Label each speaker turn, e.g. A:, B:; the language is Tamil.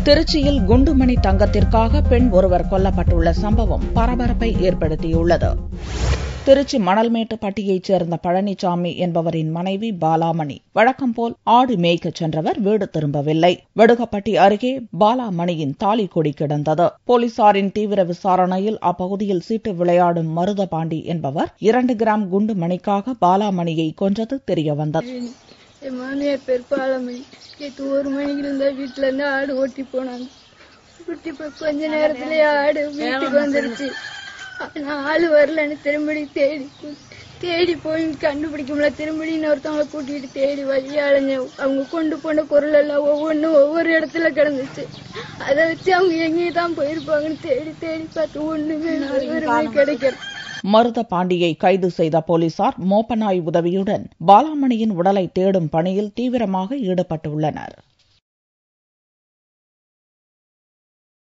A: திருச்சியில் குண்டுமணி தங்கத்திற்காக பெண் ஒருவர் கொல்லப்பட்டுள்ள சம்பவம் பரபரப்பை ஏற்படுத்தியுள்ளது. திருச்சி மணல்மேட்டுப்பட்டியைச் சேர்ந்த பழனிசாமி என்பவரின் மனைவி பாலாமணி வழக்கம்போல் ஆடு மேய்க்கச் சென்றவர் வீடு திரும்பவில்லை. வெடுகப்பட்டி அருகே பாலாமணியின் தாலி கொடி கிடந்தது. போலீசாரின் தீவிர விசாரணையில் அப்பகுதியில் சீட்டு விளையாடும் மருதபாண்டி என்பவர் 2 கிராம் குண்டு மணிக்காக பாலாமணியை கொன்றது தெரியவந்தது.
B: என் மாமியார் பேர் பாலாமணி. 1 மணிக்கு இருந்தா வீட்டுல இருந்து ஆடு ஓட்டி போனாங்க. ஓட்டி போய் கொஞ்ச நேரத்திலேயே ஆடு வீட்டுக்கு வந்துருச்சு. நான் ஆளு வரலன்னு திரும்படி தேடி போய் கண்டுபிடிக்க முடியல. திரும்படி ஒருத்தவங்களை கூட்டிட்டு தேடி வழியா அலைஞ்ச. அவங்க கொண்டு போன பொருள் எல்லாம் ஒவ்வொன்றும் ஒவ்வொரு இடத்துல கிடந்துச்சு. அதை வச்சு அவங்க எங்கேதான் போயிருப்பாங்கன்னு தேடி பார்த்து ஒண்ணுமே கிடைக்கல.
A: மருதபாண்டியை கைது செய்த போலீசார் மோப்பநாய் உதவியுடன் பாலாமணியின் உடலை தேடும் பணியில் தீவிரமாக ஈடுபட்டுள்ளனர்.